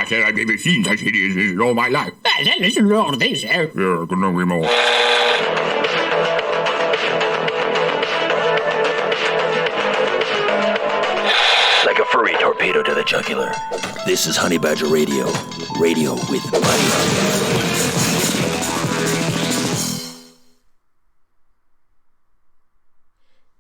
said I've never seen such idiots in all my life. That's what they say. Yeah, couldn't agree more. Like a furry torpedo to the jugular. This is Honey Badger Radio. Radio with money.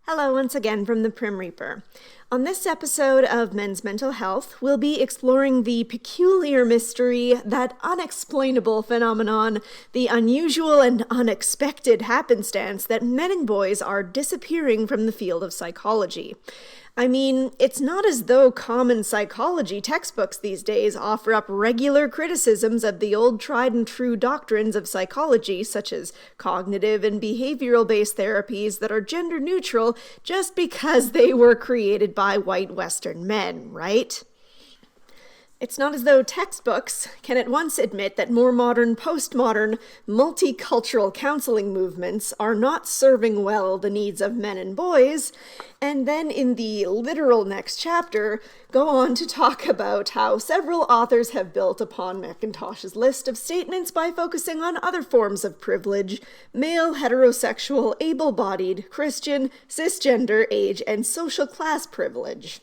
Hello once again from the Prim Reaper. On this episode of Men's Mental Health, we'll be exploring the peculiar mystery, that unexplainable phenomenon, the unusual and unexpected happenstance that men and boys are disappearing from the field of psychology. I mean, it's not as though common psychology textbooks these days offer up regular criticisms of the old tried and true doctrines of psychology, such as cognitive and behavioral-based therapies that are gender neutral just because they were created by white Western men, right? It's not as though textbooks can at once admit that more modern, postmodern, multicultural counseling movements are not serving well the needs of men and boys, and then in the literal next chapter, go on to talk about how several authors have built upon Macintosh's list of statements by focusing on other forms of privilege: male, heterosexual, able-bodied, Christian, cisgender, age, and social class privilege.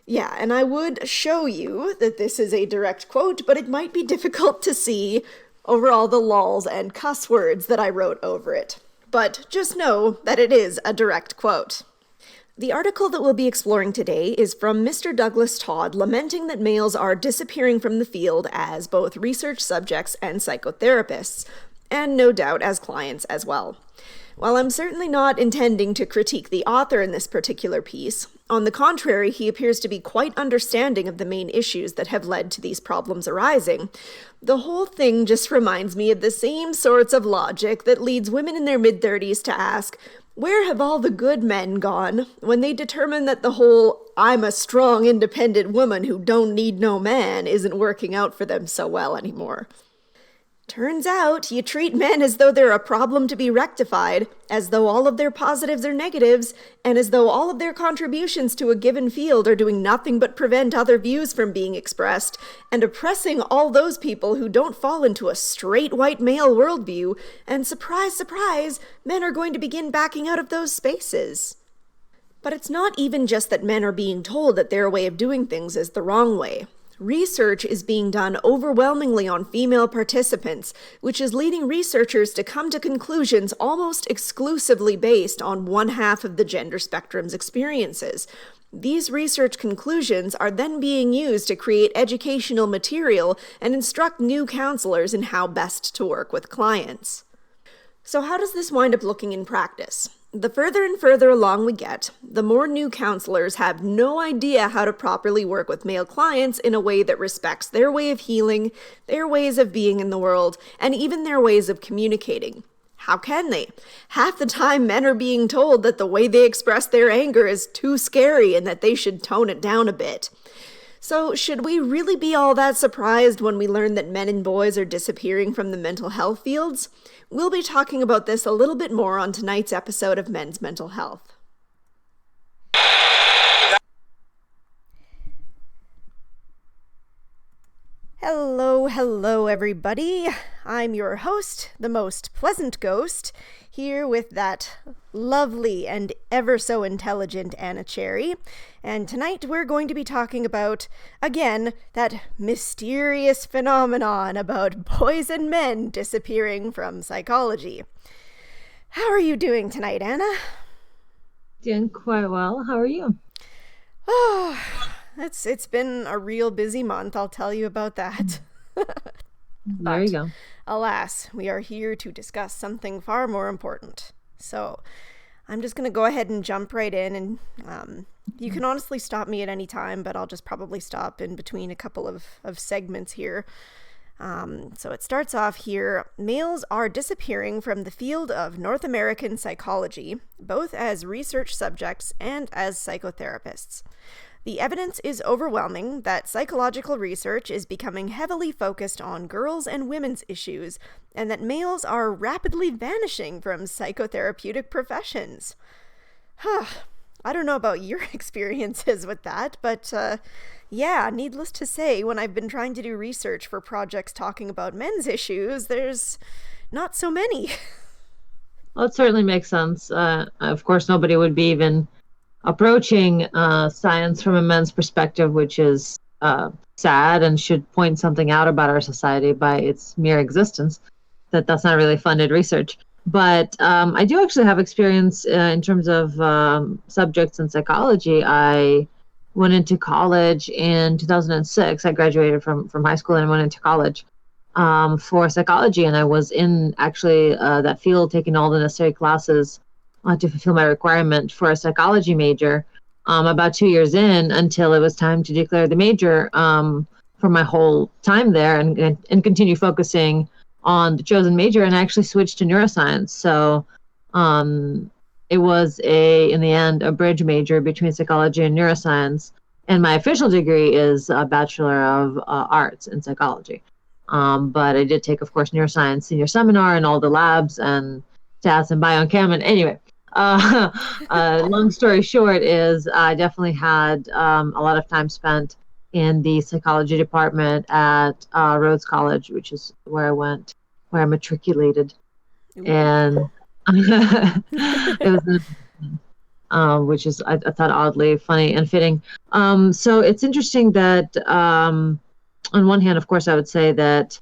Yeah, and I would show you that this is a direct quote, but it might be difficult to see over all the lols and cuss words that I wrote over it. But just know that it is a direct quote. The article that we'll be exploring today is from Mr. Douglas Todd, lamenting that males are disappearing from the field as both research subjects and psychotherapists, and no doubt as clients as well. While I'm certainly not intending to critique the author in this particular piece, on the contrary, he appears to be quite understanding of the main issues that have led to these problems arising. The whole thing just reminds me of the same sorts of logic that leads women in their mid-30s to ask, where have all the good men gone, when they determine that the whole "I'm a strong, independent woman who don't need no man" isn't working out for them so well anymore. Turns out, you treat men as though they're a problem to be rectified, as though all of their positives are negatives, and as though all of their contributions to a given field are doing nothing but prevent other views from being expressed, and oppressing all those people who don't fall into a straight white male worldview, and surprise, surprise, men are going to begin backing out of those spaces. But it's not even just that men are being told that their way of doing things is the wrong way. Research is being done overwhelmingly on female participants, which is leading researchers to come to conclusions almost exclusively based on one half of the gender spectrum's experiences. These research conclusions are then being used to create educational material and instruct new counselors in how best to work with clients. So how does this wind up looking in practice? The further and further along we get, the more new counselors have no idea how to properly work with male clients in a way that respects their way of healing, their ways of being in the world, and even their ways of communicating. How can they? Half the time men are being told that the way they express their anger is too scary and that they should tone it down a bit. So should we really be all that surprised when we learn that men and boys are disappearing from the mental health fields? We'll be talking about this a little bit more on tonight's episode of Men's Mental Health. Hello everybody. I'm your host, the most pleasant ghost, here with that lovely and ever so intelligent Anna Cherry. And tonight we're going to be talking about, again, that mysterious phenomenon about boys and men disappearing from psychology. How are you doing tonight, Anna? Doing quite well. How are you? Oh, it's been a real busy month, I'll tell you about that. There you go. Alas, we are here to discuss something far more important. So, I'm just going to go ahead and jump right in, and you can honestly stop me at any time, but I'll just probably stop in between a couple of segments here. So it starts off here. Males are disappearing from the field of North American psychology, both as research subjects and as psychotherapists. The evidence is overwhelming that psychological research is becoming heavily focused on girls' and women's issues, and that males are rapidly vanishing from psychotherapeutic professions. I don't know about your experiences with that, but yeah, needless to say, when I've been trying to do research for projects talking about men's issues, there's not so many. Well, it certainly makes sense. Of course, nobody would be even approaching science from a men's perspective, which is sad and should point something out about our society by its mere existence, that's not really funded research. But I do actually have experience in terms of subjects in psychology. I went into college in 2006. I graduated from high school and went into college for psychology, and I was in actually that field, taking all the necessary classes to fulfill my requirement for a psychology major. About 2 years in, until it was time to declare the major for my whole time there, and continue focusing on the chosen major, and I actually switched to neuroscience. So it was in the end, a bridge major between psychology and neuroscience. And my official degree is a Bachelor of Arts in Psychology. But I did take, of course, neuroscience senior seminar and all the labs and stats and biochem. And anyway, long story short is I definitely had a lot of time spent in the psychology department at Rhodes College, which is where I matriculated. Ooh. And it was which is I thought oddly funny and fitting. So it's interesting that on one hand, of course, I would say that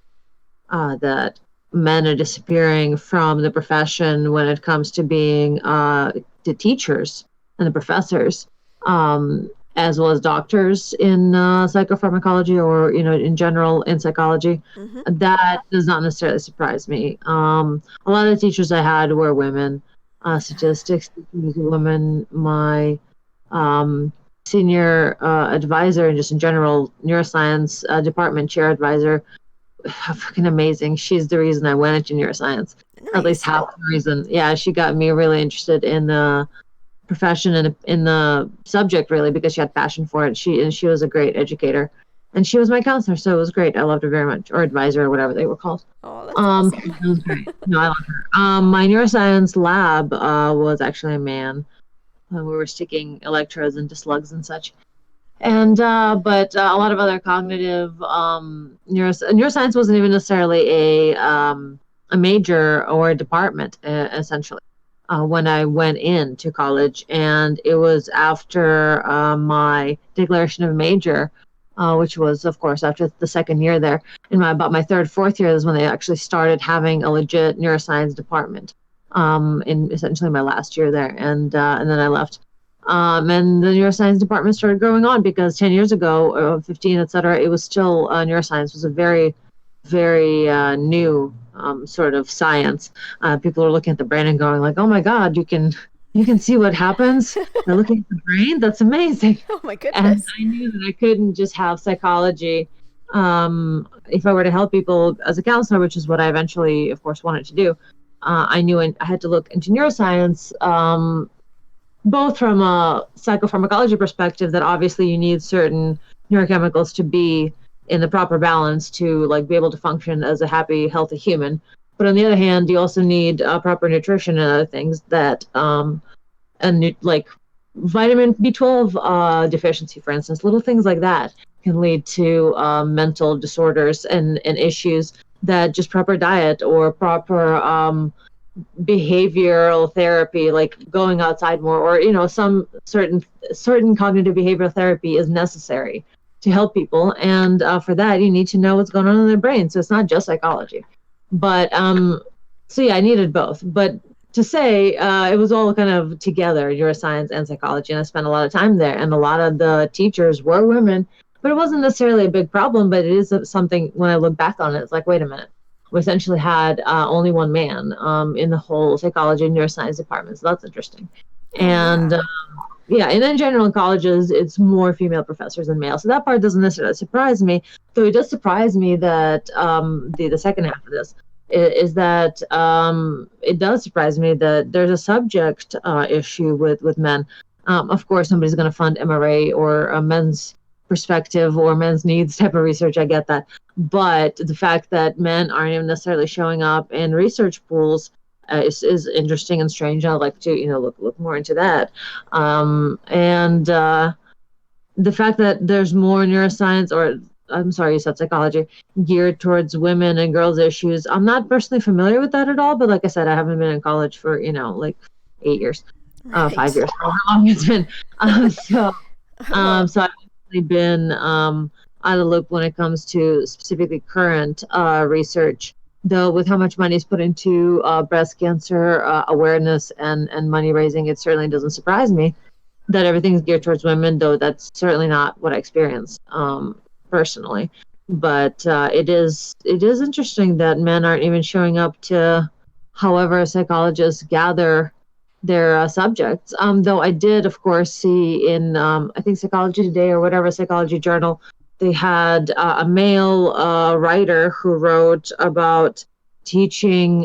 that men are disappearing from the profession when it comes to being the teachers and the professors, as well as doctors in psychopharmacology, or in general in psychology. Mm-hmm. That does not necessarily surprise me. A lot of the teachers I had were women. Statistics was a woman. My senior advisor, and just in general neuroscience department chair advisor, freaking amazing. She's the reason I went into neuroscience. Nice. At least half the reason. Yeah, she got me really interested in the profession and in the subject, really, because she had passion for it. She was a great educator, and she was my counselor, so it was great. I loved her very much, or advisor, or whatever they were called. Oh, that's awesome. It was great. No, I love her. My neuroscience lab was actually a man. We were sticking electrodes into slugs and such. And but a lot of other cognitive neuroscience wasn't even necessarily a major or a department, essentially, when I went into college. And it was after my declaration of major, which was, of course, after the second year there. In about my third, fourth year is when they actually started having a legit neuroscience department. In essentially my last year there, and then I left. And the neuroscience department started growing on, because 10 years ago, 15, etc., it was still neuroscience was a very, very new sort of science. People are looking at the brain and going like, "Oh my God, you can see what happens." They're looking at the brain. That's amazing. Oh my goodness! And I knew that I couldn't just have psychology if I were to help people as a counselor, which is what I eventually, of course, wanted to do. I knew I had to look into neuroscience. Both from a psychopharmacology perspective, that obviously you need certain neurochemicals to be in the proper balance to be able to function as a happy, healthy human. But on the other hand, you also need proper nutrition and other things that, like vitamin B12 deficiency, for instance, little things like that can lead to mental disorders and issues that just proper diet or proper behavioral therapy, like going outside more, or some certain cognitive behavioral therapy is necessary to help people. And for that, you need to know what's going on in their brain. So it's not just psychology. But so yeah, I needed both. But to say it was all kind of together, neuroscience and psychology, and I spent a lot of time there. And a lot of the teachers were women, but it wasn't necessarily a big problem. But it is something, when I look back on it, it's like, wait a minute. We essentially had only one man in the whole psychology and neuroscience department. So that's interesting. And and in general in colleges, it's more female professors than male. So that part doesn't necessarily surprise me. Though it does surprise me that the second half of this is that it does surprise me that there's a subject issue with men. Of course, nobody's going to fund MRA or a men's perspective or men's needs type of research. I get that. But the fact that men aren't even necessarily showing up in research pools is interesting and strange. I'd like to, look more into that. And the fact that there's more neuroscience, or I'm sorry, you said psychology, geared towards women and girls' issues. I'm not personally familiar with that at all, but like I said, I haven't been in college for, like 8 years, Right. 5 years, however long it's been. So I've definitely been out of the loop when it comes to specifically current research. Though with how much money is put into breast cancer awareness and money raising, it certainly doesn't surprise me that everything's geared towards women, though that's certainly not what I experience personally. But it is interesting that men aren't even showing up to however psychologists gather their subjects. Though I did, of course, see in, I think Psychology Today or whatever psychology journal, they had a male writer who wrote about teaching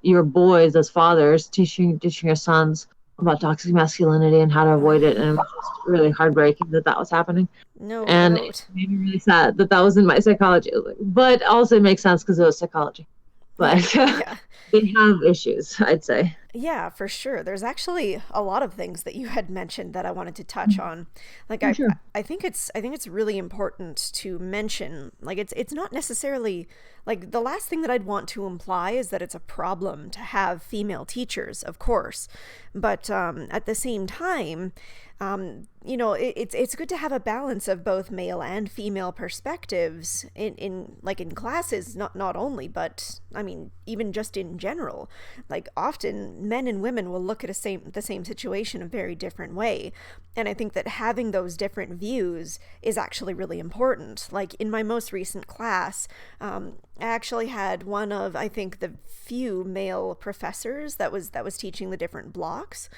your boys as fathers, teaching your sons about toxic masculinity and how to avoid it. And it was just really heartbreaking that was happening. No And doubt. it made me really sad that was in my psychology. But also it makes sense because it was psychology. But Yeah. they have issues, I'd say. Yeah, for sure. There's actually a lot of things that you had mentioned that I wanted to touch on. Like Sure. I think it's really important to mention, like it's not necessarily like the last thing that I'd want to imply is that it's a problem to have female teachers, of course. But at the same time, it's good to have a balance of both male and female perspectives in classes, not only, but I mean even just in general. Like often men and women will look at the same situation a very different way, and I think that having those different views is actually really important. Like in my most recent class, I actually had one of, I think, the few male professors that was teaching the different blocks,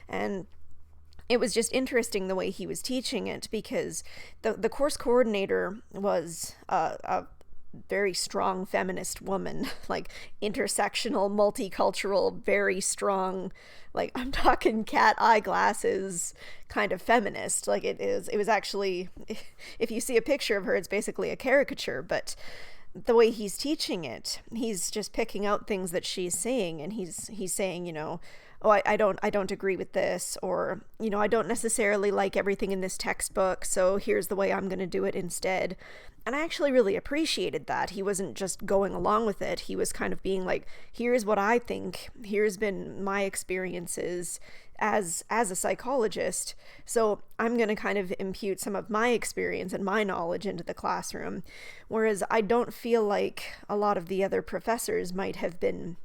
and it was just interesting the way he was teaching it, because the course coordinator was a very strong feminist woman, like intersectional, multicultural, very strong, like I'm talking cat eyeglasses kind of feminist. Like it was actually, if you see a picture of her, it's basically a caricature, but the way he's teaching it, he's just picking out things that she's saying, and he's saying, oh, I don't agree with this, or, I don't necessarily like everything in this textbook, so here's the way I'm going to do it instead. And I actually really appreciated that. He wasn't just going along with it. He was kind of being like, here's what I think. Here's been my experiences as a psychologist. So I'm going to kind of impute some of my experience and my knowledge into the classroom. Whereas I don't feel like a lot of the other professors might have been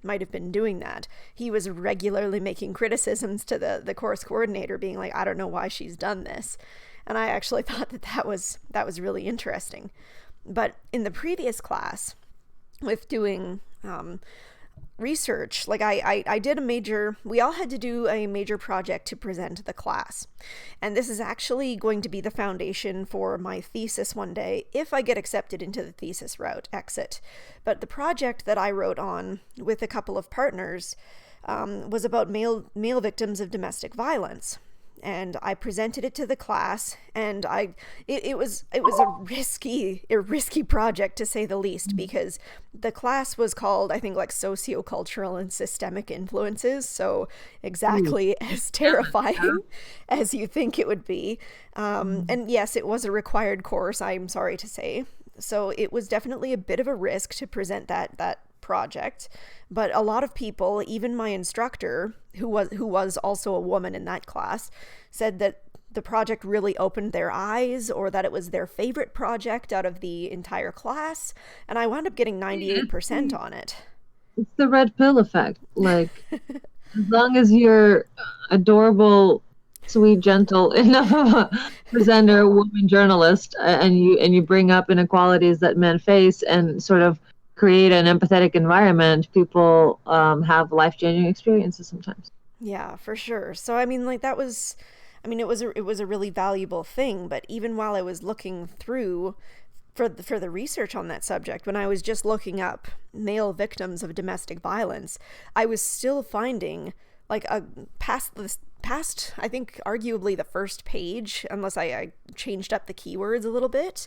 doing that. He was regularly making criticisms to the course coordinator, being like, I don't know why she's done this. And I actually thought that was really interesting. But in the previous class, with doing research, like I did we all had to do a major project to present to the class. And this is actually going to be the foundation for my thesis one day, if I get accepted into the thesis route exit. But the project that I wrote on with a couple of partners was about male victims of domestic violence. And I presented it to the class, and it was a risky project, to say the least, because the class was called, I think, like sociocultural and systemic influences, so exactly as terrifying as you think it would be. And yes, it was a required course, I'm sorry to say. So it was definitely a bit of a risk to present that project, but a lot of people, even my instructor, who was also a woman in that class, said that the project really opened their eyes, or that it was their favorite project out of the entire class, and I wound up getting 98% on it. It's the red pill effect. Like, as long as you're adorable, sweet, gentle enough of a presenter, woman journalist, and you bring up inequalities that men face and sort of create an empathetic environment, people have life-changing experiences sometimes. Yeah, for sure. So I mean, like, it was a really valuable thing. But even while I was looking through for the research on that subject, when I was just looking up male victims of domestic violence, I was still finding, like, past I think arguably the first page, unless I changed up the keywords a little bit,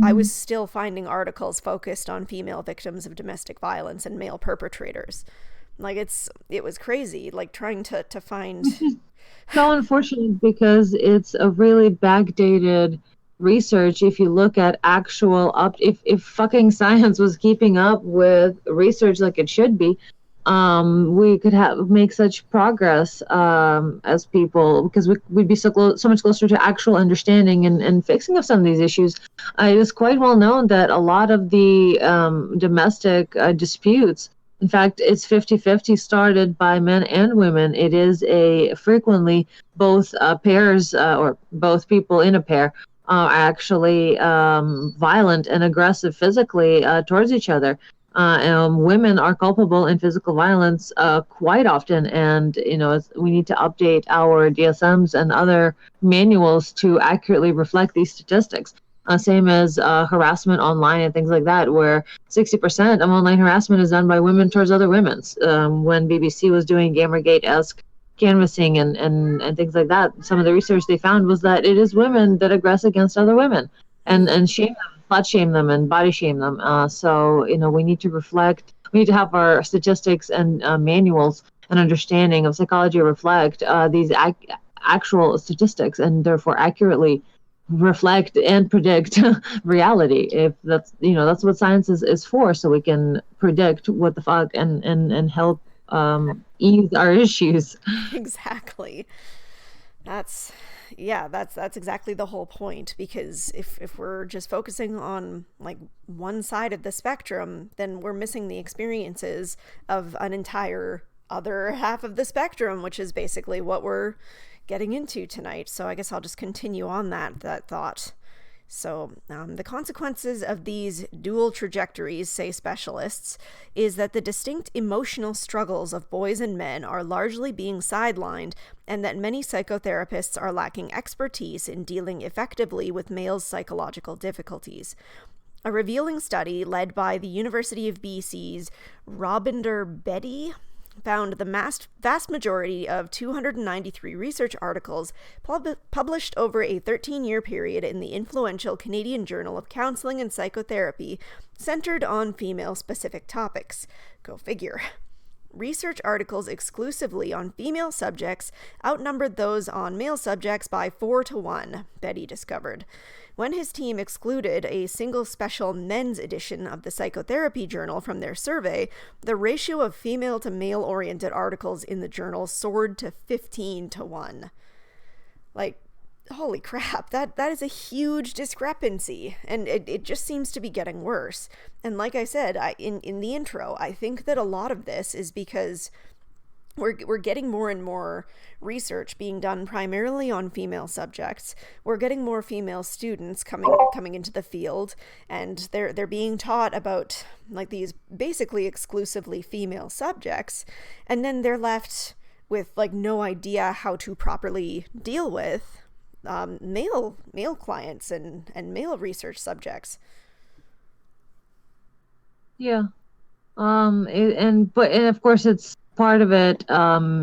I was still finding articles focused on female victims of domestic violence and male perpetrators. Like it was crazy, like trying to find. So unfortunate because it's a really backdated research. If you look at actual if fucking science was keeping up with research like it should be, we could make such progress as people, because we'd be so much closer to actual understanding and fixing of some of these issues. It is quite well known that a lot of the domestic disputes, in fact, it's 50-50, started by men and women. It is frequently both pairs or both people in a pair are actually violent and aggressive physically towards each other. Women are culpable in physical violence quite often, and we need to update our DSMs and other manuals to accurately reflect these statistics. Same as harassment online and things like that, where 60% of online harassment is done by women towards other women. When BBC was doing Gamergate-esque canvassing and things like that, some of the research they found was that it is women that aggress against other women and shame them, slut shame them, and body shame them. So we need to reflect. We need to have our statistics and manuals and understanding of psychology reflect these actual statistics, and therefore accurately reflect and predict reality. If that's what science is for, so we can predict what the fuck and help ease our issues. Exactly. That's exactly the whole point, because if we're just focusing on like one side of the spectrum, then we're missing the experiences of an entire other half of the spectrum, which is basically what we're getting into tonight. So I guess I'll just continue on that thought. So the consequences of these dual trajectories, say specialists, is that the distinct emotional struggles of boys and men are largely being sidelined, and that many psychotherapists are lacking expertise in dealing effectively with males' psychological difficulties. A revealing study led by the University of BC's Robinder Bedi found the vast majority of 293 research articles published over a 13-year period in the influential Canadian Journal of Counseling and Psychotherapy centered on female-specific topics. Go figure. Research articles exclusively on female subjects outnumbered those on male subjects by 4-1, Betty discovered. When his team excluded a single special men's edition of the Psychotherapy Journal from their survey, the ratio of female to male-oriented articles in the journal soared to 15-1. Like, holy crap, that is a huge discrepancy, and it just seems to be getting worse. And like I said, in the intro, I think that a lot of this is because we're getting more and more research being done primarily on female subjects. We're getting more female students coming into the field, and they're being taught about like these basically exclusively female subjects, and then they're left with like no idea how to properly deal with male clients and male research subjects. Yeah. And of course it's part of it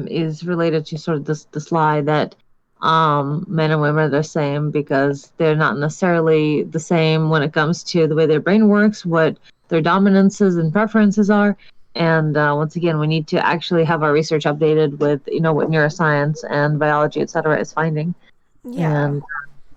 is related to sort of this lie that men and women are the same, because they're not necessarily the same when it comes to the way their brain works, what their dominances and preferences are. And once again, we need to actually have our research updated with what neuroscience and biology, etc., is finding. Yeah. And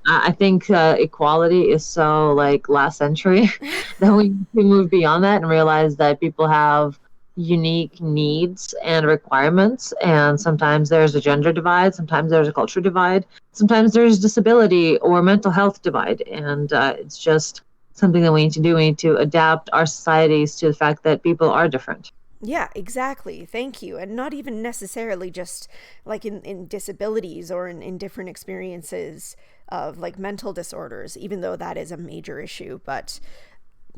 I think equality is so like last century that we need to move beyond that and realize that people have unique needs and requirements, and sometimes there's a gender divide, sometimes there's a culture divide, sometimes there's disability or mental health divide, and it's just something that we need to do. We need to adapt our societies to the fact that people are different. Yeah, exactly. Thank you. And not even necessarily just like in disabilities or in different experiences of like mental disorders, even though that is a major issue. But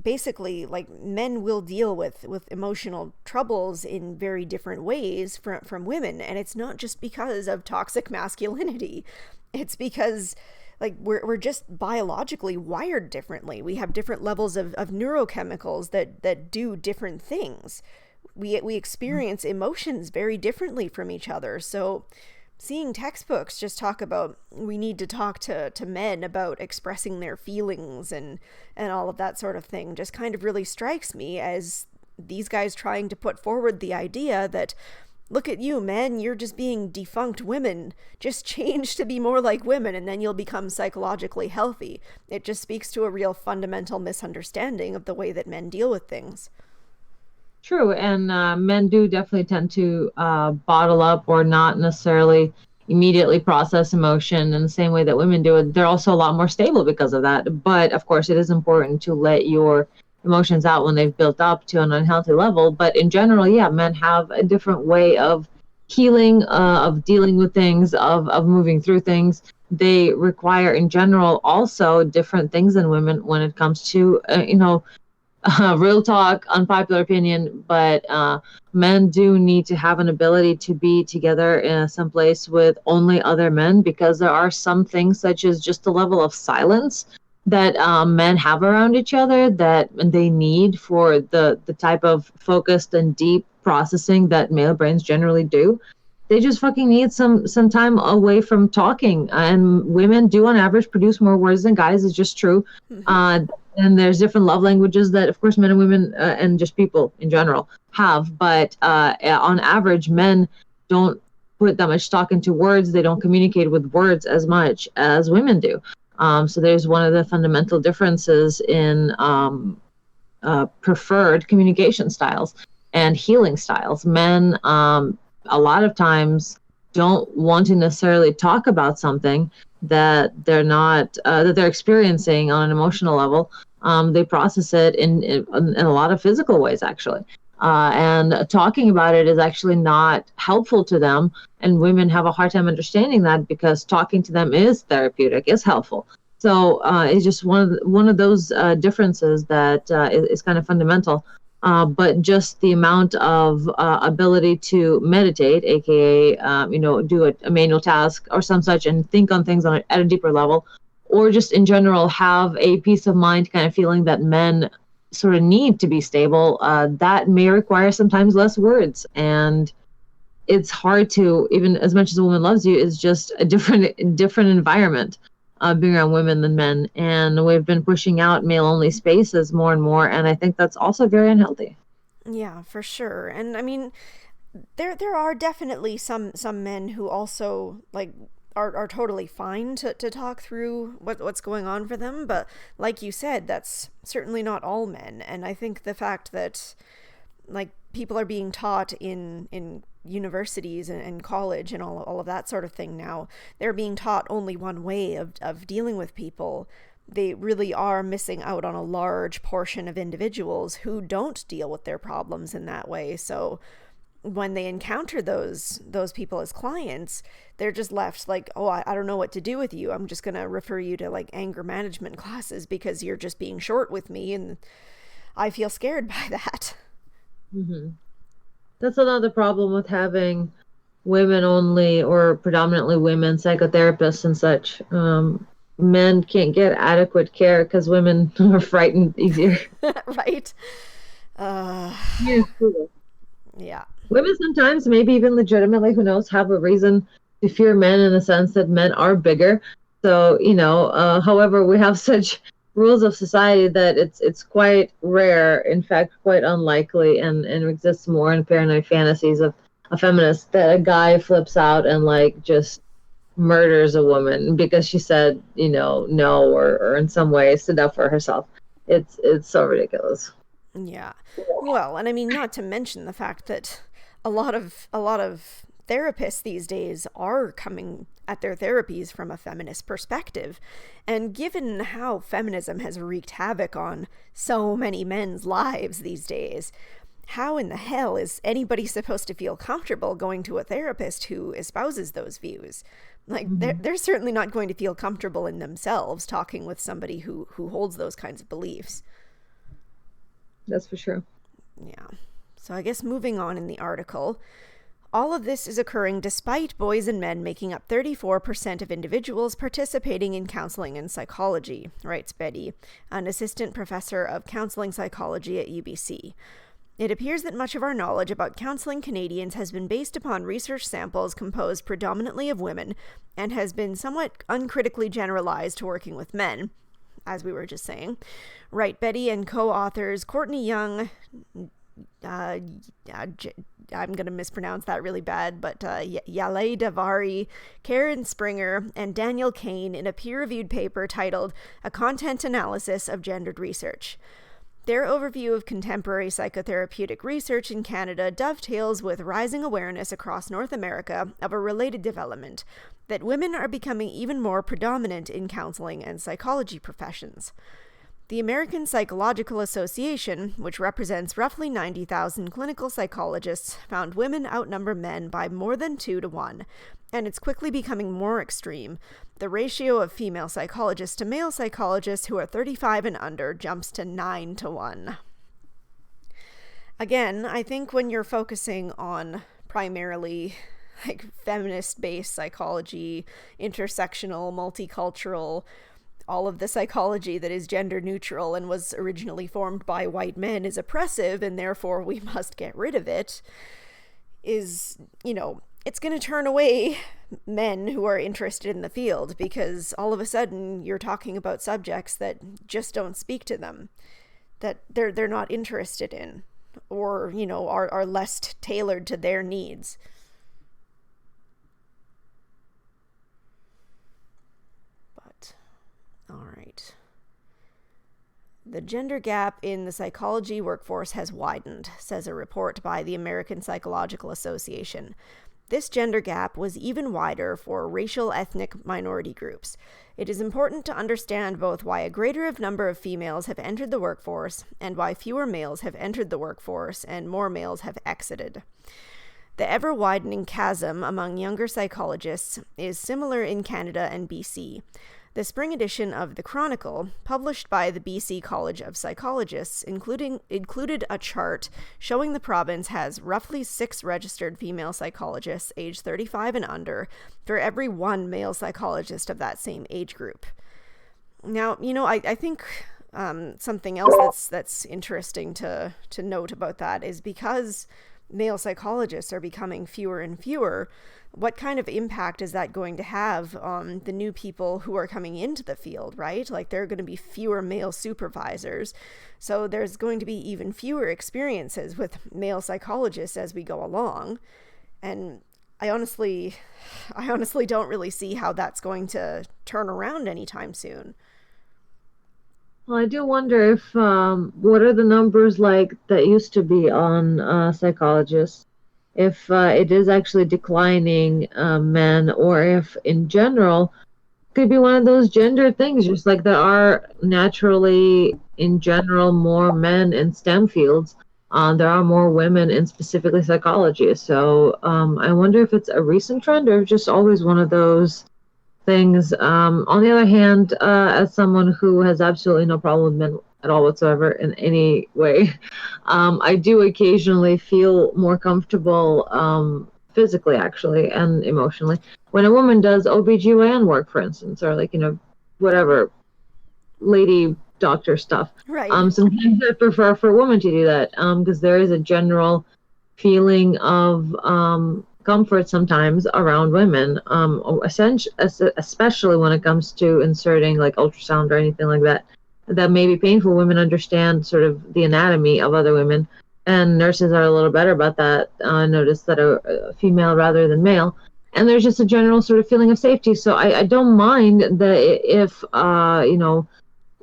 basically, like, men will deal with emotional troubles in very different ways from women. And it's not just because of toxic masculinity. It's because like we're just biologically wired differently. We have different levels of neurochemicals that do different things. We experience emotions very differently from each other. So seeing textbooks just talk about we need to talk to men about expressing their feelings and all of that sort of thing just kind of really strikes me as these guys trying to put forward the idea that, look at you, men, you're just being defunct women. Just change to be more like women and then you'll become psychologically healthy. It just speaks to a real fundamental misunderstanding of the way that men deal with things. True, and men do definitely tend to bottle up or not necessarily immediately process emotion in the same way that women do. They're also a lot more stable because of that. But of course, it is important to let your emotions out when they've built up to an unhealthy level. But in general, yeah, men have a different way of healing, of dealing with things, of moving through things. They require, in general, also different things than women when it comes to, real talk, unpopular opinion, but men do need to have an ability to be together in some place with only other men, because there are some things, such as just the level of silence that men have around each other, that they need for the type of focused and deep processing that male brains generally do. They just fucking need some time away from talking, and women do on average produce more words than guys. It's just true. And there's different love languages that, of course, men and women and just people in general have. But on average, men don't put that much stock into words. They don't communicate with words as much as women do. So there's one of the fundamental differences in preferred communication styles and healing styles. Men, a lot of times, don't want to necessarily talk about something that they're not that they're experiencing on an emotional level. They process it in a lot of physical ways, actually. And talking about it is actually not helpful to them. And women have a hard time understanding that, because talking to them is therapeutic, is helpful. So it's just one of those differences that is kind of fundamental. But just the amount of ability to meditate, aka do a manual task or some such, and think on things at a deeper level, or just in general have a peace of mind kind of feeling that men sort of need to be stable, that may require sometimes less words. And it's hard to, even as much as a woman loves you, is just a different environment being around women than men. And we've been pushing out male-only spaces more and more, and I think that's also very unhealthy. Yeah, for sure. And I mean, there are definitely some men who also are totally fine to talk through what's going on for them, but like you said, that's certainly not all men. And I think the fact that people are being taught in universities and college and all of that sort of thing now, they're being taught only one way of dealing with people. They really are missing out on a large portion of individuals who don't deal with their problems in that way. So when they encounter those people as clients, they're just left like, oh, I don't know what to do with you. I'm just going to refer you to anger management classes because you're just being short with me, and I feel scared by that. Mm-hmm. That's another problem with having women only or predominantly women psychotherapists and such. Men can't get adequate care because women are frightened easier. Right. Yeah. Women sometimes, maybe even legitimately, who knows, have a reason to fear men in the sense that men are bigger. So, however, we have such rules of society that it's quite rare, in fact, quite unlikely, and exists more in paranoid fantasies of a feminist, that a guy flips out and just murders a woman because she said, no, or in some way stood up for herself. It's so ridiculous. Yeah. Well, and I mean, not to mention the fact that a lot of therapists these days are coming at their therapies from a feminist perspective. And given how feminism has wreaked havoc on so many men's lives these days, how in the hell is anybody supposed to feel comfortable going to a therapist who espouses those views? They're certainly not going to feel comfortable in themselves talking with somebody who holds those kinds of beliefs. That's for sure. Yeah. So I guess moving on in the article, all of this is occurring despite boys and men making up 34% of individuals participating in counseling and psychology, writes Betty, an assistant professor of counseling psychology at UBC. It appears that much of our knowledge about counseling Canadians has been based upon research samples composed predominantly of women and has been somewhat uncritically generalized to working with men, as we were just saying. Write Betty and co-authors Courtney Young, I'm going to mispronounce that really bad, but Yale Davari, Karen Springer, and Daniel Kane in a peer-reviewed paper titled A Content Analysis of Gendered Research. Their overview of contemporary psychotherapeutic research in Canada dovetails with rising awareness across North America of a related development, that women are becoming even more predominant in counseling and psychology professions. The American Psychological Association, which represents roughly 90,000 clinical psychologists, found women outnumber men by more than 2 to 1, and it's quickly becoming more extreme. The ratio of female psychologists to male psychologists who are 35 and under jumps to 9 to 1. Again, I think when you're focusing on primarily feminist-based psychology, intersectional, multicultural, all of the psychology that is gender neutral and was originally formed by white men is oppressive and therefore we must get rid of it, is, it's going to turn away men who are interested in the field, because all of a sudden you're talking about subjects that just don't speak to them, that they're not interested in, or, are less tailored to their needs. All right. The gender gap in the psychology workforce has widened, says a report by the American Psychological Association. This gender gap was even wider for racial ethnic minority groups. It is important to understand both why a greater number of females have entered the workforce and why fewer males have entered the workforce and more males have exited. The ever-widening chasm among younger psychologists is similar in Canada and BC. The spring edition of The Chronicle, published by the BC College of Psychologists, included a chart showing the province has roughly 6 registered female psychologists aged 35 and under for every 1 male psychologist of that same age group. Now, I think something else that's interesting to note about that is because male psychologists are becoming fewer and fewer, what kind of impact is that going to have on the new people who are coming into the field, right? Like, there are going to be fewer male supervisors, so there's going to be even fewer experiences with male psychologists as we go along. And I honestly don't really see how that's going to turn around anytime soon. Well, I do wonder if what are the numbers like that used to be on psychologists, if it is actually declining men, or if in general it could be one of those gender things, just like there are naturally in general more men in STEM fields, there are more women in specifically psychology. So I wonder if it's a recent trend or just always one of those things. On the other hand, as someone who has absolutely no problem with men at all whatsoever in any way, I do occasionally feel more comfortable physically, actually, and emotionally when a woman does OBGYN work, for instance, or whatever lady doctor stuff. Right. Sometimes I prefer for a woman to do that, because there is a general feeling of comfort sometimes around women, especially when it comes to inserting like ultrasound or anything like that may be painful. Women understand sort of the anatomy of other women, and nurses are a little better about that. Notice that a female rather than male, and there's just a general sort of feeling of safety. So I don't mind that if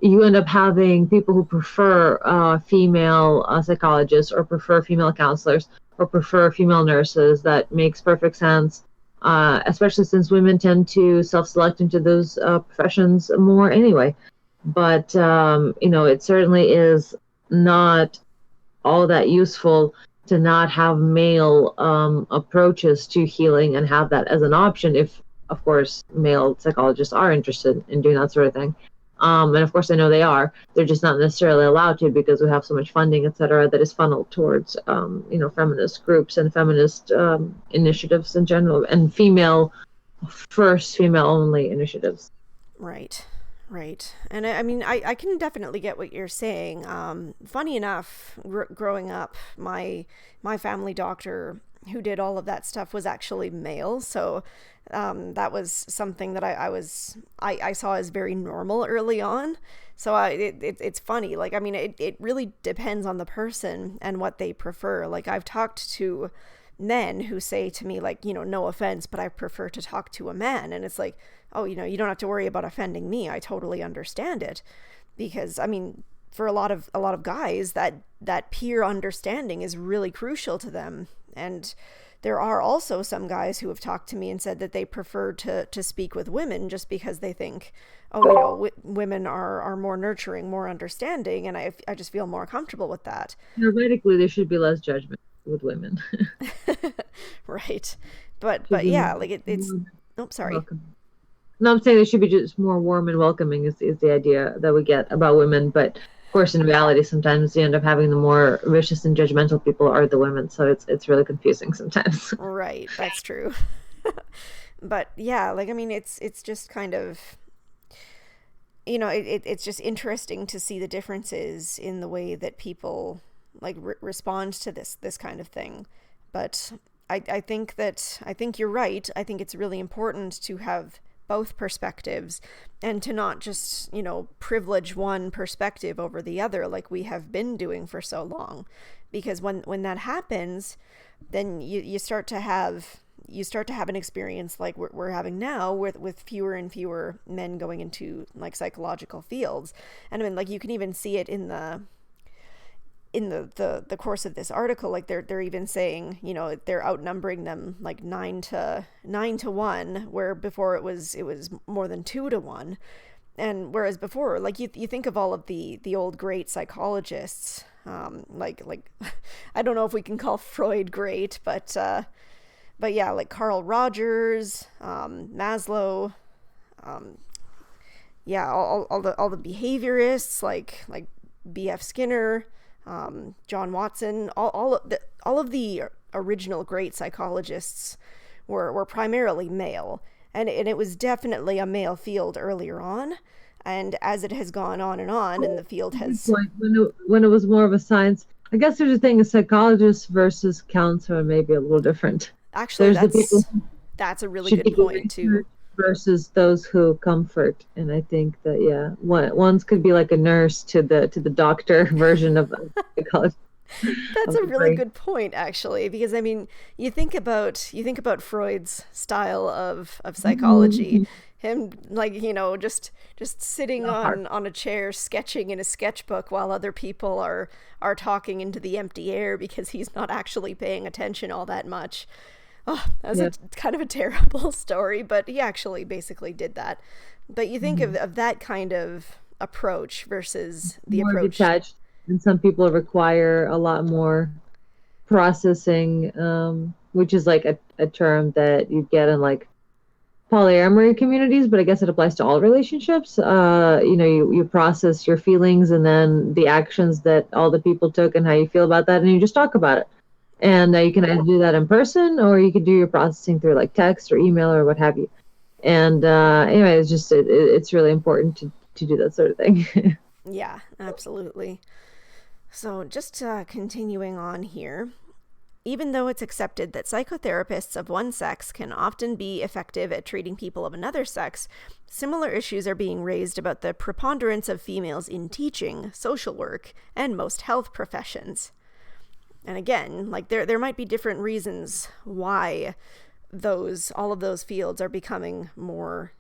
you end up having people who prefer female psychologists, or prefer female counselors, or prefer female nurses. That makes perfect sense, especially since women tend to self-select into those professions more anyway. But, it certainly is not all that useful to not have male approaches to healing and have that as an option if, of course, male psychologists are interested in doing that sort of thing. And of course, I know they are. They're just not necessarily allowed to because we have so much funding, et cetera, that is funneled towards, feminist groups and feminist initiatives in general, and female-only initiatives. Right. And I can definitely get what you're saying. Funny enough, growing up, my family doctor did all of that stuff was actually male. So that was something that I saw as very normal early on. So it's funny. Like, I mean, it really depends on the person and what they prefer. Like, I've talked to men who say to me, like, no offense, but I prefer to talk to a man. And it's like, oh, you don't have to worry about offending me. I totally understand it. Because, I mean, for a lot of guys, that peer understanding is really crucial to them. And there are also some guys who have talked to me and said that they prefer to speak with women just because they think, oh, women are more nurturing, more understanding, and I just feel more comfortable with that. Theoretically, there should be less judgment with women. Right. But yeah, like it's oh, sorry. Welcome. No, I'm saying there should be just more warm and welcoming is the idea that we get about women. But of course, in reality, sometimes you end up having the more vicious and judgmental people are the women. So it's really confusing sometimes. Right. That's true. But yeah, like, I mean, it's just kind of, it's just interesting to see the differences in the way that people like respond to this kind of thing. But I think you're right. I think it's really important to have both perspectives and to not just, privilege one perspective over the other like we have been doing for so long. Because when that happens, then you start to have an experience like we're having now with fewer and fewer men going into like psychological fields. And I mean, like, you can even see it in the course of this article. Like, they're even saying, they're outnumbering them like 9 to 1, where before it was more than 2 to 1. And whereas before, like, you think of all of the old great psychologists, like I don't know if we can call Freud great, but yeah, like Carl Rogers, Maslow, yeah, all the behaviorists like B.F. Skinner, John Watson, all of the original great psychologists were primarily male, and it was definitely a male field earlier on, and as it has gone on and the field has when it was more of a science. I guess there's a thing: a psychologist versus counselor may be a little different. Actually, there's that's a really good point too. Versus those who comfort, and I think that one's could be like a nurse to the doctor version of psychology. That's a really good point, actually, because I mean, you think about Freud's style of psychology, him like just sitting on a chair sketching in a sketchbook while other people are talking into the empty air because he's not actually paying attention all that much. Oh, that was kind of a terrible story, but he actually basically did that. But you think of that kind of approach versus the more approach. Detached, and some people require a lot more processing, which is like a term that you get in like polyamory communities, but I guess it applies to all relationships. You process your feelings and then the actions that all the people took and how you feel about that, and you just talk about it. And you can either do that in person, or you could do your processing through like text or email or what have you. And anyway, it's just it's really important to do that sort of thing. Yeah, absolutely. So just continuing on here, even though it's accepted that psychotherapists of one sex can often be effective at treating people of another sex, similar issues are being raised about the preponderance of females in teaching, social work, and most health professions. And again, like there might be different reasons why all of those fields are becoming more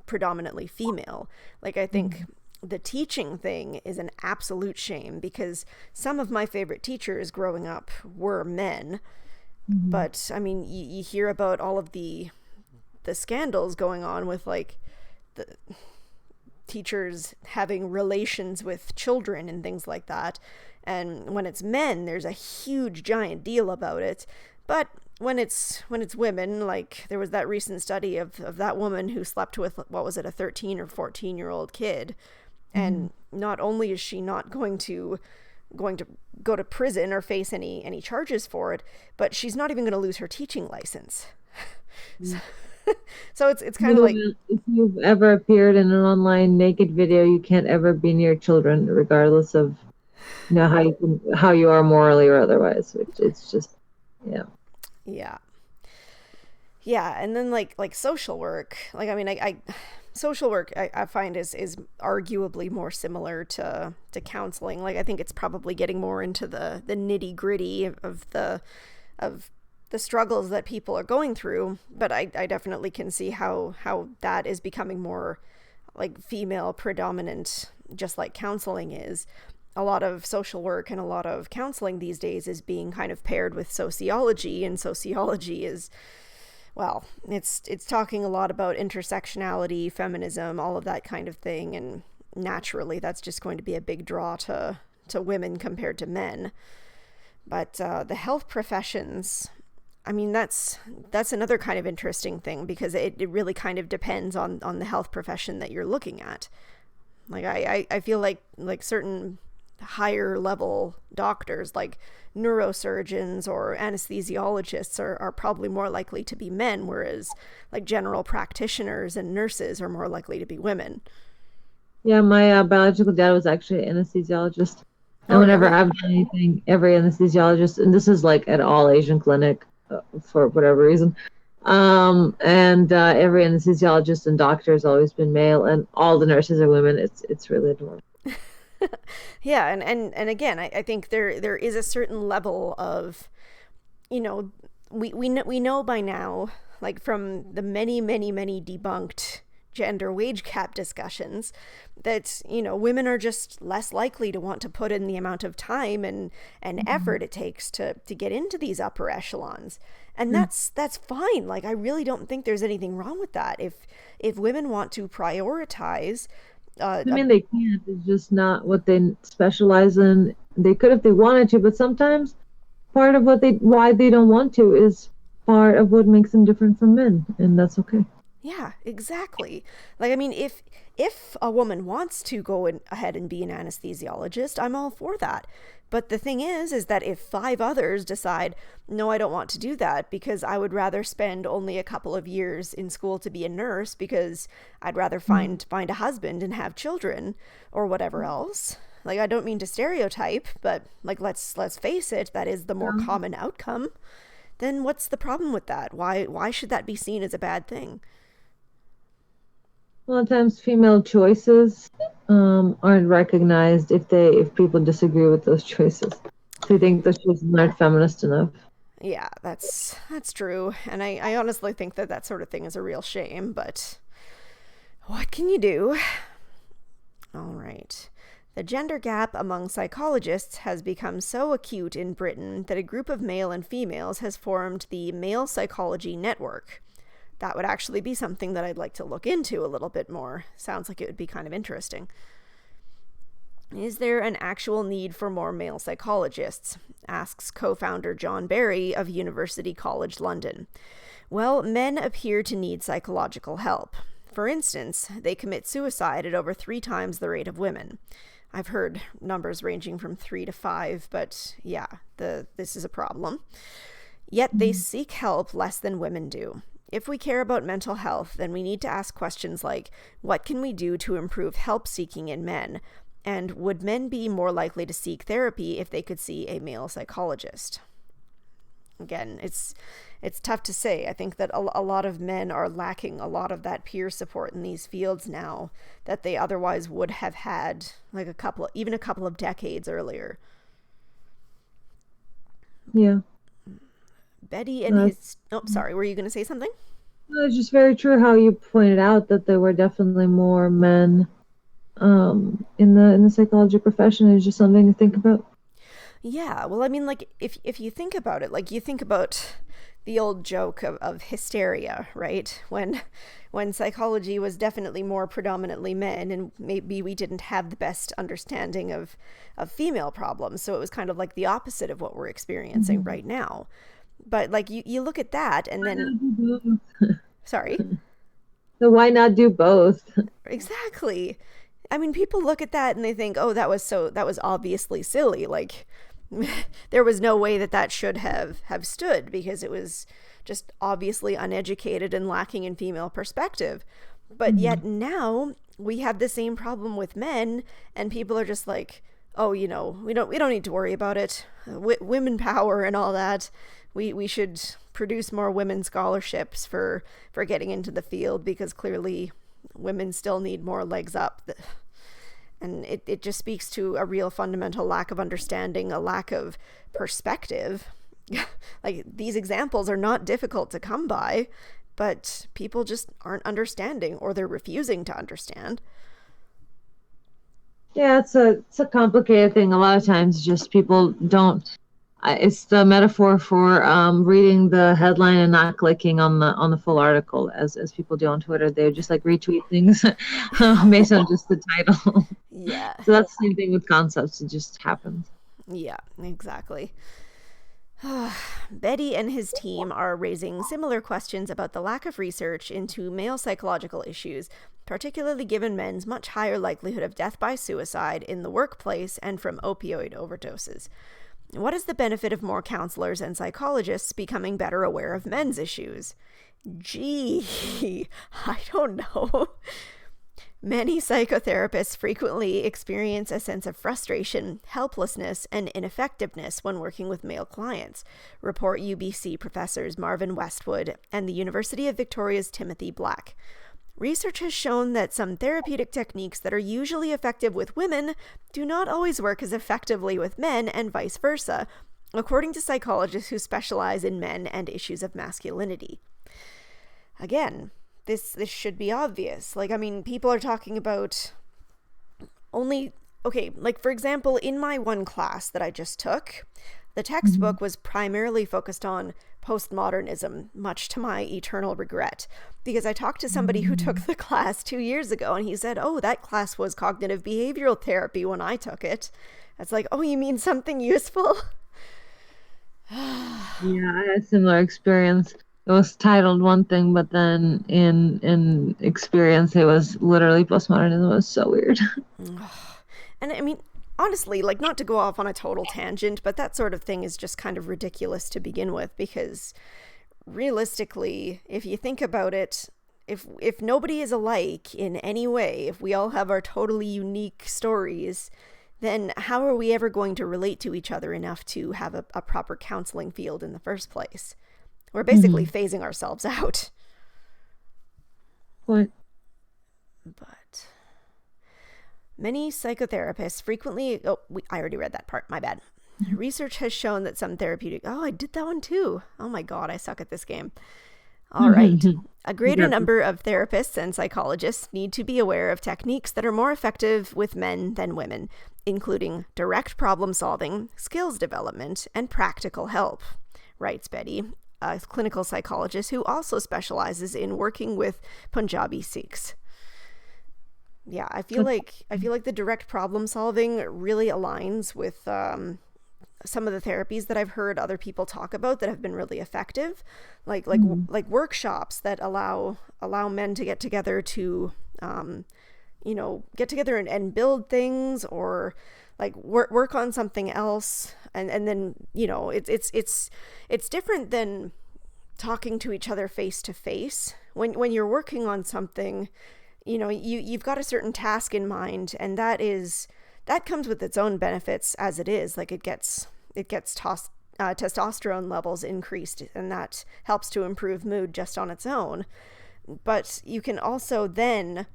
predominantly female. Like, I think the teaching thing is an absolute shame, because some of my favorite teachers growing up were men. But I mean, you hear about all of the scandals going on with like the teachers having relations with children and things like that. And when it's men, there's a huge giant deal about it. But when it's women, like there was that recent study of that woman who slept with, what was it, a 13 or 14-year-old kid. And not only is she not going to go to prison or face any charges for it, but she's not even going to lose her teaching license. So it's kind of like, if you've ever appeared in an online naked video, you can't ever be near children, regardless of how you are morally or otherwise. Which it's just Yeah. Yeah, and then like social work, like I mean, I social work I find is arguably more similar to counseling. Like I think it's probably getting more into the nitty gritty of the struggles that people are going through. But I definitely can see how that is becoming more like female predominant, just like counseling is. A lot of social work and a lot of counseling these days is being kind of paired with sociology, and sociology is, well, it's talking a lot about intersectionality, feminism, all of that kind of thing, and naturally that's just going to be a big draw to women compared to men. But the health professions, I mean, that's another kind of interesting thing, because it really kind of depends on the health profession that you're looking at. Like I feel like certain higher level doctors, like neurosurgeons or anesthesiologists, are probably more likely to be men, whereas like general practitioners and nurses are more likely to be women. Yeah, my biological dad was actually an anesthesiologist. And whenever really? I've done anything, every anesthesiologist, and this is like at all Asian clinic for whatever reason, and every anesthesiologist and doctor has always been male, and all the nurses are women. It's really adorable. Yeah, and again, I think there is a certain level of, you know, we know by now, like from the many debunked gender wage gap discussions, that, you know, women are just less likely to want to put in the amount of time and effort it takes to get into these upper echelons. And that's fine. Like, I really don't think there's anything wrong with that. If women want to prioritize, I mean, they can't. It's just not what they specialize in. They could if they wanted to, but sometimes part of why they don't want to is part of what makes them different from men, and that's okay. yeah, exactly. Like, I mean, if a woman wants to go ahead and be an anesthesiologist, I'm all for that. But the thing is that if 5 others decide, no, I don't want to do that because I would rather spend only a couple of years in school to be a nurse because I'd rather find a husband and have children or whatever else. Like, I don't mean to stereotype, but like, let's face it, that is the more common outcome. Then what's the problem with that? Why should that be seen as a bad thing? A lot of times female choices aren't recognized if people disagree with those choices. They think those choices aren't feminist enough. Yeah, that's true. And I honestly think that sort of thing is a real shame, but what can you do? All right. The gender gap among psychologists has become so acute in Britain that a group of male and females has formed the Male Psychology Network. That would actually be something that I'd like to look into a little bit more. Sounds like it would be kind of interesting. Is there an actual need for more male psychologists? Asks co-founder John Barry of University College London. Well, men appear to need psychological help. For instance, they commit suicide at over 3 times the rate of women. I've heard numbers ranging from 3 to 5, but yeah, this is a problem. Yet they seek help less than women do. If we care about mental health, then we need to ask questions like, what can we do to improve help seeking in men? And would men be more likely to seek therapy if they could see a male psychologist? Again, it's tough to say. I think that a lot of men are lacking a lot of that peer support in these fields now that they otherwise would have had like a couple of decades earlier. Yeah. Betty and his... Oh, sorry. Were you going to say something? No, it's just very true how you pointed out that there were definitely more men in the psychology profession. It's just something to think about. Yeah. Well, I mean, like, if you think about it, like, you think about the old joke of hysteria, right? When psychology was definitely more predominantly men, and maybe we didn't have the best understanding of female problems. So it was kind of like the opposite of what we're experiencing right now. But like you look at that and then sorry. So why not do both? Exactly. I mean, people look at that and they think, oh, that was obviously silly. Like there was no way that should have stood because it was just obviously uneducated and lacking in female perspective. But yet now we have the same problem with men, and people are just like, oh, we don't need to worry about it. Women power and all that. We should produce more women scholarships for getting into the field, because clearly women still need more legs up. And it just speaks to a real fundamental lack of understanding, a lack of perspective. Like, these examples are not difficult to come by, but people just aren't understanding, or they're refusing to understand. Yeah, it's a complicated thing. A lot of times just people don't, it's the metaphor for reading the headline and not clicking on the full article, as people do on Twitter. They just like retweet things based on just the title. Yeah. So that's the same thing with concepts. It just happens. Yeah, exactly. Betty and his team are raising similar questions about the lack of research into male psychological issues, particularly given men's much higher likelihood of death by suicide in the workplace and from opioid overdoses. What is the benefit of more counselors and psychologists becoming better aware of men's issues? Gee, I don't know. Many psychotherapists frequently experience a sense of frustration, helplessness, and ineffectiveness when working with male clients, report UBC professors Marvin Westwood and the University of Victoria's Timothy Black. Research has shown that some therapeutic techniques that are usually effective with women do not always work as effectively with men, and vice versa, according to psychologists who specialize in men and issues of masculinity. Again, this should be obvious. Like, I mean, people are talking about like, for example, in my one class that I just took, the textbook was primarily focused on postmodernism, much to my eternal regret, because I talked to somebody who took the class 2 years ago, and he said, oh, that class was cognitive behavioral therapy when I took it. It's like, oh, you mean something useful? Yeah, I had a similar experience. It was titled one thing, but then in experience, it was literally postmodernism. It was so weird. And I mean, honestly, like, not to go off on a total tangent, but that sort of thing is just kind of ridiculous to begin with, because realistically, if you think about it, if nobody is alike in any way, if we all have our totally unique stories, then how are we ever going to relate to each other enough to have a proper counseling field in the first place? We're basically phasing ourselves out. What? But many psychotherapists frequently... I already read that part. My bad. Research has shown that some therapeutic... Oh, I did that one too. Oh my God, I suck at this game. All right. A greater number of therapists and psychologists need to be aware of techniques that are more effective with men than women, including direct problem solving, skills development, and practical help, writes Betty, a clinical psychologist who also specializes in working with Punjabi Sikhs. Yeah, I feel like the direct problem solving really aligns with some of the therapies that I've heard other people talk about that have been really effective, like workshops that allow men to get together to get together and build things, or like work on something else, and then it's different than talking to each other face to face. When you're working on something, you've got a certain task in mind, and that comes with its own benefits as it is. Like, it gets testosterone levels increased, and that helps to improve mood just on its own. But you can also then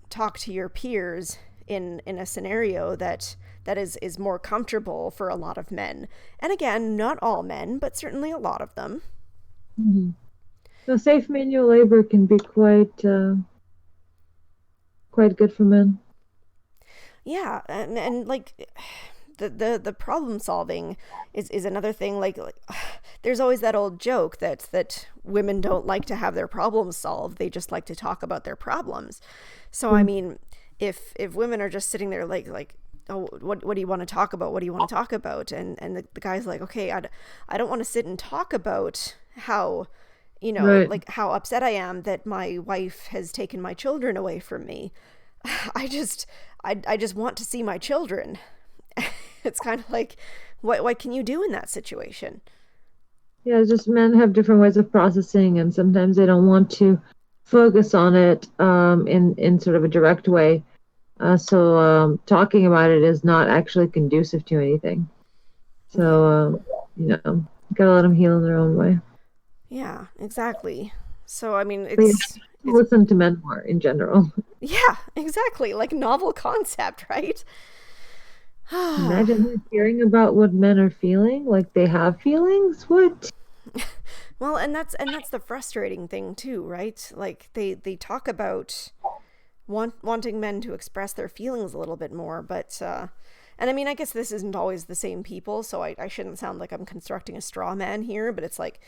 talk to your peers in a scenario that is more comfortable for a lot of men. And again, not all men, but certainly a lot of them. Mm-hmm. So safe manual labor can be quite good for men. Yeah, and like the problem solving is another thing. Like there's always that old joke that women don't like to have their problems solved; they just like to talk about their problems. So I mean, if women are just sitting there like oh, what do you want to talk about? What do you want to talk about? And the guy's like, okay, I don't want to sit and talk about how, right, like how upset I am that my wife has taken my children away from me. I just want to see my children. It's kind of like, what can you do in that situation? Yeah, it's just men have different ways of processing, and sometimes they don't want to focus on it in sort of a direct way. So talking about it is not actually conducive to anything. So, gotta let them heal in their own way. Yeah, exactly. So, I mean, But it's listen to men more in general. yeah, exactly. Like novel concept, right? Imagine hearing about what men are feeling, like they have feelings. What? Well, and that's the frustrating thing too, right? Like they talk about wanting men to express their feelings a little bit more, but and I mean, I guess this isn't always the same people, so I shouldn't sound like I'm constructing a straw man here, but it's like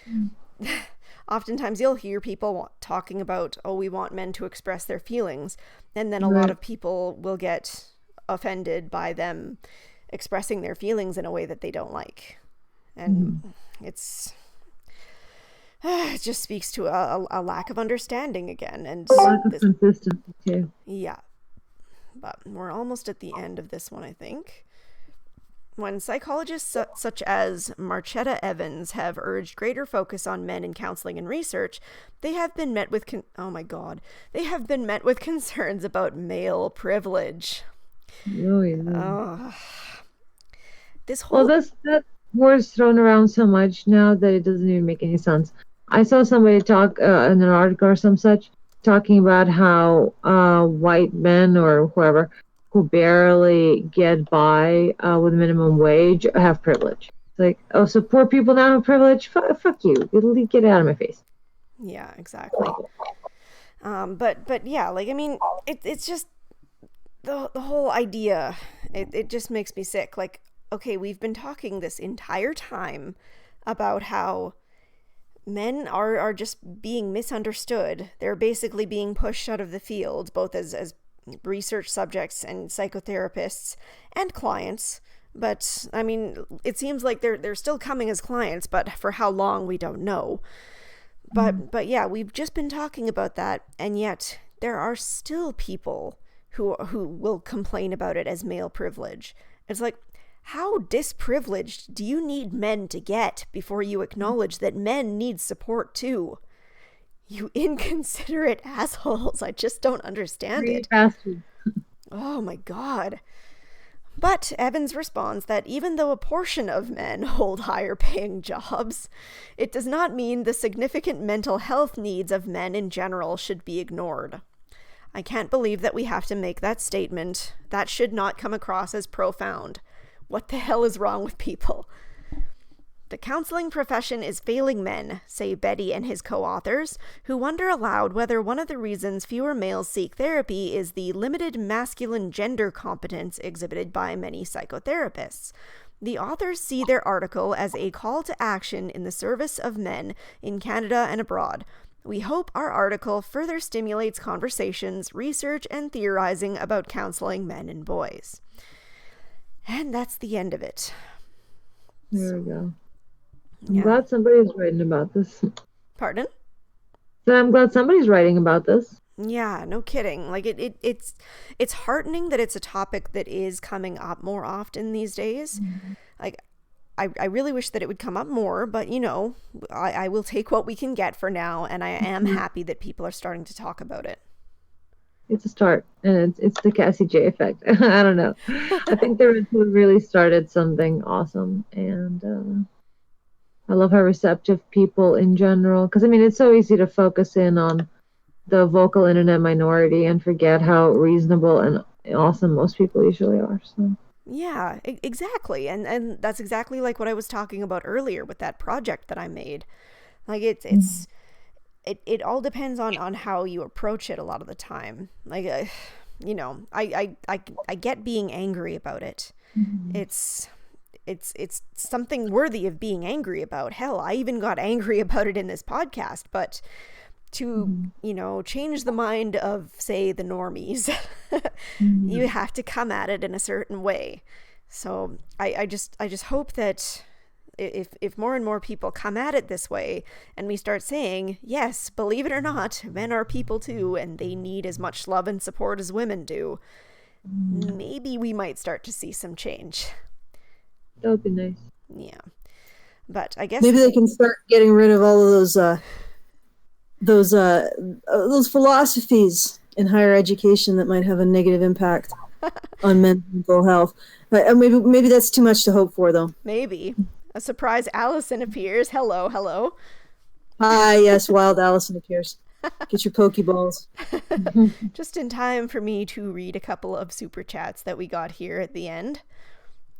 oftentimes you'll hear people talking about, oh, we want men to express their feelings, and then a lot of people will get offended by them expressing their feelings in a way that they don't like. And it just speaks to a lack of understanding again. And Lack of consistency too. yeah, but we're almost at the end of this one, I think. When psychologists such as Marchetta Evans have urged greater focus on men in counseling and research, they have been met with they have been met with concerns about male privilege. Oh yeah. This whole That word's thrown around so much now that it doesn't even make any sense. I saw somebody talk in an article or some such talking about how white men or whoever who barely get by with minimum wage have privilege. It's like, oh, so poor people now have privilege? Fuck you. Get out of my face. Yeah, exactly. But yeah, like I mean, it's just the whole idea. It just makes me sick. Like, okay, we've been talking this entire time about how men are just being misunderstood. They're basically being pushed out of the field, both as research subjects and psychotherapists and clients. But I mean, it seems like they're still coming as clients, but for how long we don't know. But yeah, we've just been talking about that, and yet there are still people who will complain about it as male privilege. It's like, how disprivileged do you need men to get before you acknowledge that men need support too? You inconsiderate assholes. I just don't understand it. Bastard. Oh my God. But Evans responds that even though a portion of men hold higher paying jobs, it does not mean the significant mental health needs of men in general should be ignored. I can't believe that we have to make that statement. That should not come across as profound. What the hell is wrong with people? The counseling profession is failing men, say Betty and his co-authors, who wonder aloud whether one of the reasons fewer males seek therapy is the limited masculine gender competence exhibited by many psychotherapists. The authors see their article as a call to action in the service of men in Canada and abroad. We hope our article further stimulates conversations, research, and theorizing about counseling men and boys. And that's the end of it. There we go. I'm glad somebody's writing about this. Pardon? So I'm glad somebody's writing about this. Yeah, no kidding. Like it's heartening that it's a topic that is coming up more often these days. Like I really wish that it would come up more, but I will take what we can get for now, and I am happy that people are starting to talk about it. It's a start, and it's the Cassie J effect. I don't know. I think they really started something awesome, and I love how receptive people in general, because I mean, it's so easy to focus in on the vocal internet minority and forget how reasonable and awesome most people usually are. So. Yeah, exactly. And that's exactly like what I was talking about earlier with that project that I made. Like it all depends on how you approach it a lot of the time. Like I get being angry about it. It's something worthy of being angry about. Hell, I even got angry about it in this podcast, but to, change the mind of, say, the normies, you have to come at it in a certain way. So I just hope that if more and more people come at it this way, and we start saying, yes, believe it or not, men are people too, and they need as much love and support as women do, maybe we might start to see some change. That would be nice. Yeah. But I guess maybe they can start getting rid of all of those philosophies in higher education that might have a negative impact on men's mental health. Maybe that's too much to hope for, though. Maybe. A surprise Alison appears. Hello, hello. Hi, yes, wild Alison appears. Get your Pokeballs. Just in time for me to read a couple of super chats that we got here at the end.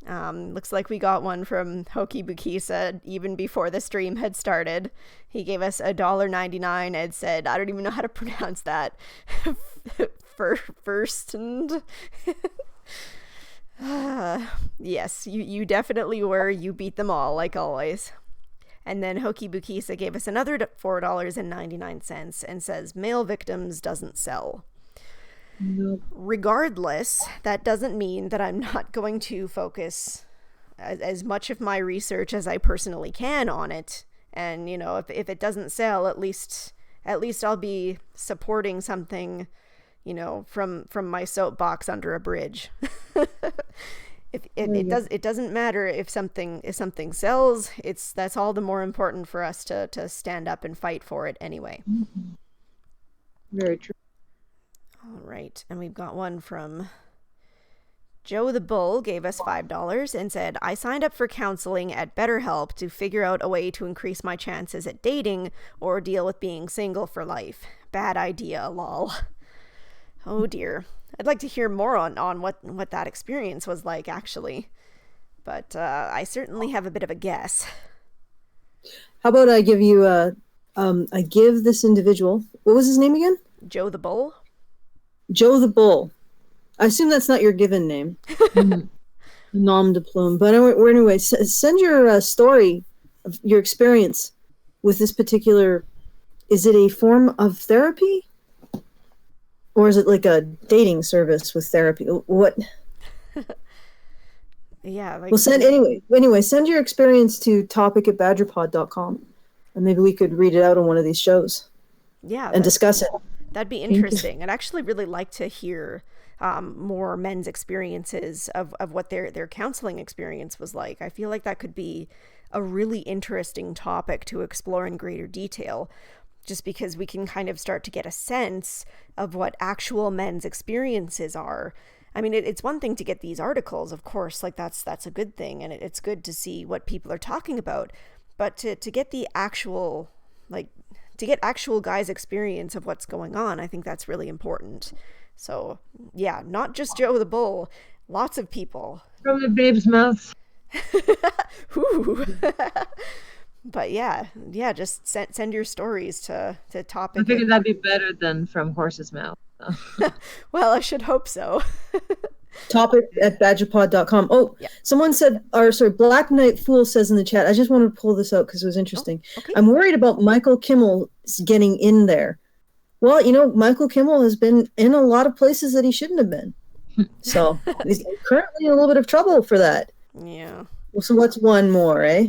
Looks like we got one from Hoki Bukisa even before the stream had started. He gave us $1.99 and said, I don't even know how to pronounce that. First and yes, you definitely were. You beat them all, like always. And then Hoki Bukisa gave us another $4.99 and says, male victims doesn't sell. Nope. Regardless, that doesn't mean that I'm not going to focus as much of my research as I personally can on it. And, you know, if it doesn't sell, at least I'll be supporting something, you know, from my soapbox under a bridge. It doesn't matter if something sells. That's all the more important for us to stand up and fight for it anyway. Mm-hmm. Very true. All right, and we've got one from Joe the Bull, gave us $5 and said, I signed up for counseling at BetterHelp to figure out a way to increase my chances at dating or deal with being single for life. Bad idea, lol. Oh dear. I'd like to hear more on what that experience was like, actually. But I certainly have a bit of a guess. How about I give you I give this individual, what was his name again? Joe the Bull? Joe the Bull. I assume that's not your given name. Nom de plume. But anyway, send your story of your experience with this particular. Is it a form of therapy? Or is it like a dating service with therapy? What? Yeah. Like, well, send your experience to topic@badgerpod.com. And maybe we could read it out on one of these shows. Yeah. And discuss it. That'd be interesting. I'd actually really like to hear more men's experiences of what their counseling experience was like. I feel like that could be a really interesting topic to explore in greater detail, just because we can kind of start to get a sense of what actual men's experiences are. I mean, it's one thing to get these articles, of course, like that's a good thing, and it's good to see what people are talking about, but to get the actual, like, to get actual guys' experience of what's going on, I think that's really important. So, yeah, not just Joe the Bull, lots of people. From the babe's mouth. Ooh. But yeah, just send your stories to Topic. I figured that'd be better than from horse's mouth. So. Well, I should hope so. Topic@badgerpod.com. Oh, yeah. Someone said, Black Knight Fool says in the chat, I just wanted to pull this out because it was interesting. Oh, okay. I'm worried about Michael Kimmel getting in there. Well, you know, Michael Kimmel has been in a lot of places that he shouldn't have been. So he's currently in a little bit of trouble for that. Yeah. Well, so what's one more, eh?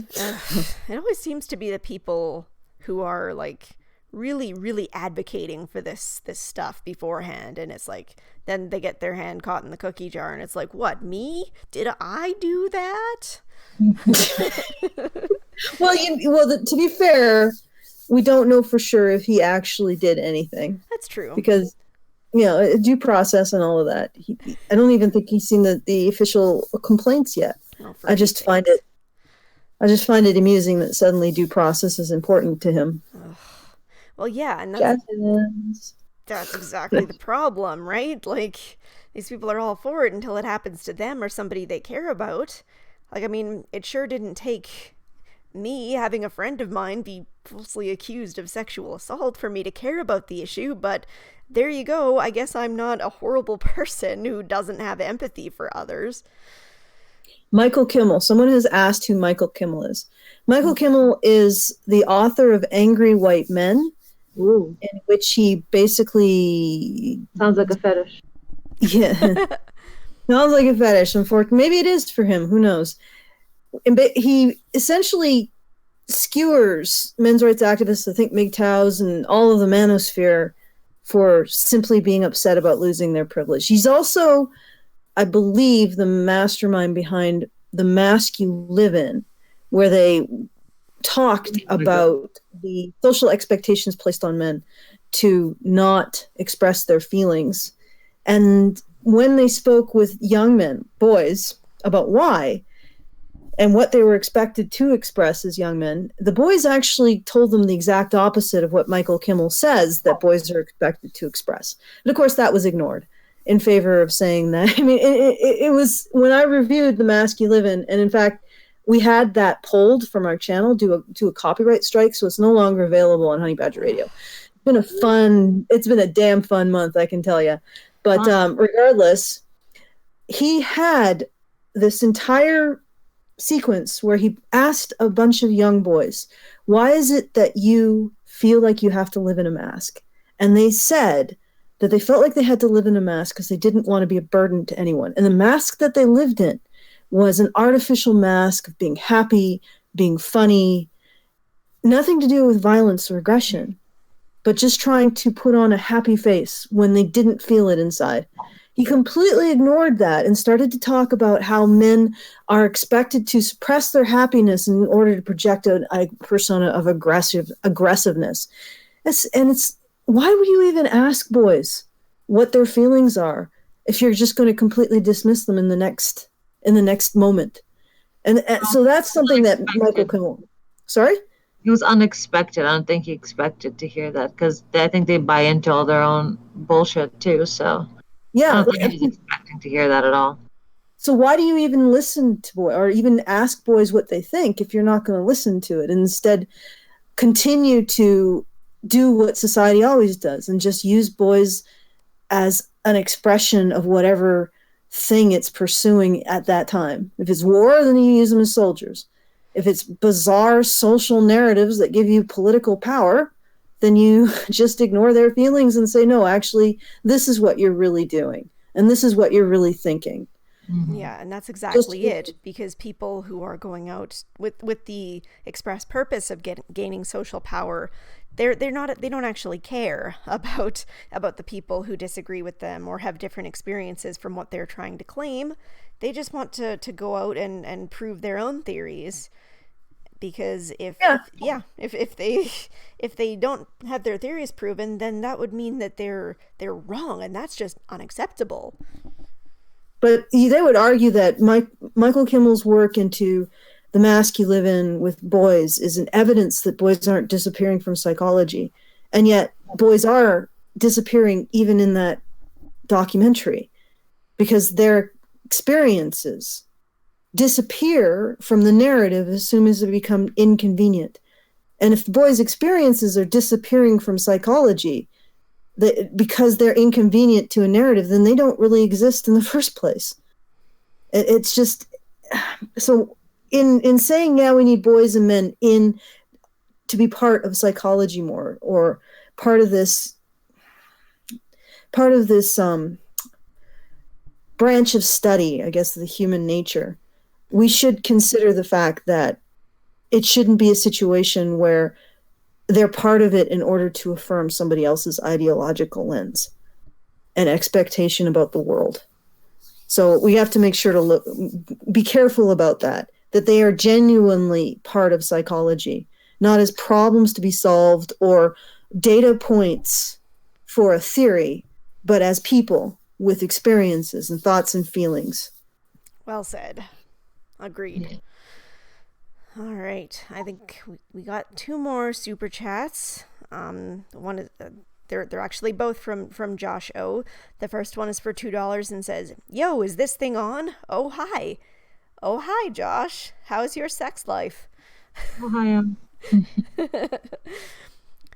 It always seems to be the people who are like really, really advocating for this stuff beforehand, and it's like then they get their hand caught in the cookie jar, and it's like, what, me? Did I do that? To be fair, we don't know for sure if he actually did anything. That's true. Because, you know, due process and all of that. I don't even think he's seen the official complaints yet. I just find it amusing that suddenly due process is important to him. Well, yeah, and that's exactly the problem, right? Like, these people are all for it until it happens to them or somebody they care about. Like, I mean, it sure didn't take me having a friend of mine be falsely accused of sexual assault for me to care about the issue, but there you go. I guess I'm not a horrible person who doesn't have empathy for others. Michael Kimmel. Someone has asked who Michael Kimmel is. Michael Kimmel is the author of Angry White Men, in which he basically... Sounds like a fetish. Yeah. Sounds like a fetish. Unfortunately, maybe it is for him. Who knows? But he essentially skewers men's rights activists, I think MGTOWs and all of the manosphere for simply being upset about losing their privilege. He's also, I believe, the mastermind behind The Mask You Live In, where they talked about the social expectations placed on men to not express their feelings. And when they spoke with young men, boys, about why and what they were expected to express as young men, the boys actually told them the exact opposite of what Michael Kimmel says that boys are expected to express. And of course, that was ignored in favor of saying that. I mean, it was when I reviewed The Mask You Live In, and in fact, we had that pulled from our channel due to a copyright strike, so it's no longer available on Honey Badger Radio. It's been a damn fun month, I can tell you. But regardless, he had this entire sequence where he asked a bunch of young boys, why is it that you feel like you have to live in a mask? And they said that they felt like they had to live in a mask because they didn't want to be a burden to anyone. And the mask that they lived in was an artificial mask of being happy, being funny, nothing to do with violence or aggression, but just trying to put on a happy face when they didn't feel it inside. He completely ignored that and started to talk about how men are expected to suppress their happiness in order to project a persona of aggressiveness. It's why would you even ask boys what their feelings are if you're just going to completely dismiss them in the next moment? And so that's something that Michael Kimmel. Sorry? It was unexpected. I don't think he expected to hear that because I think they buy into all their own bullshit too. So yeah, I don't think he was expecting to hear that at all. So why do you even listen to boys or even ask boys what they think if you're not going to listen to it and instead continue to do what society always does and just use boys as an expression of whatever thing it's pursuing at that time? If it's war, then you use them as soldiers. If it's bizarre social narratives that give you political power, then you just ignore their feelings and say, no, actually, this is what you're really doing. And this is what you're really thinking. Mm-hmm. Yeah, and that's exactly it. Because people who are going out with the express purpose of gaining social power, they don't actually care about the people who disagree with them or have different experiences from what they're trying to claim. They just want to go out and prove their own theories. Because if they don't have their theories proven, then that would mean that they're wrong, and that's just unacceptable. But they would argue that Michael Kimmel's work into The Mask You Live In with boys is an evidence that boys aren't disappearing from psychology, and yet boys are disappearing even in that documentary because their experiences disappear from the narrative as soon as they become inconvenient. And if the boys' experiences are disappearing from psychology because they're inconvenient to a narrative, then they don't really exist in the first place. It's just so in saying, yeah, we need boys and men in to be part of psychology more, or part of this branch of study, I guess, the human nature. We should consider the fact that it shouldn't be a situation where they're part of it in order to affirm somebody else's ideological lens and expectation about the world. So we have to make sure to be careful about that they are genuinely part of psychology, not as problems to be solved or data points for a theory, but as people with experiences and thoughts and feelings. Well said. Agreed. Yeah. All right. I think we got 2 more super chats. One is they're actually both from Josh O. The first one is for $2 and says, "Yo, is this thing on? Oh hi. Oh hi, Josh. How's your sex life?" Oh hi.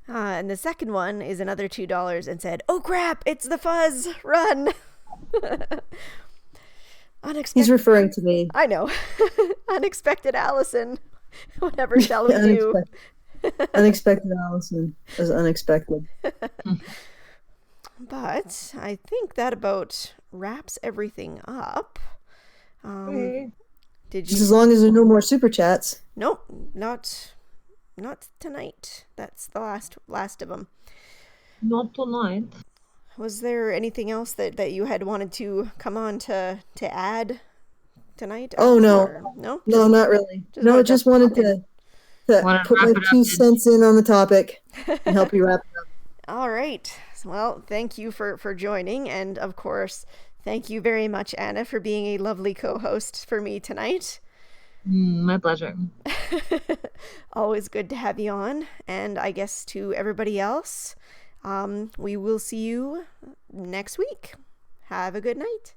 And the second one is another $2 and said, "Oh crap, it's the fuzz. Run." He's referring to me. I know. Unexpected Alison. Whatever shall we do? Unexpected Alison is unexpected. But I think that about wraps everything up. Did you? Just as long as there are no more super chats. Nope, not tonight. That's the last of them. Not tonight. Was there anything else that you had wanted to come on to add tonight? Oh, no. No? No, not really. Just wanted to put my 2 cents in on the topic and help you wrap it up. All right. Well, thank you for joining. And of course, thank you very much, Anna, for being a lovely co-host for me tonight. My pleasure. Always good to have you on. And I guess to everybody else, we will see you next week. Have a good night.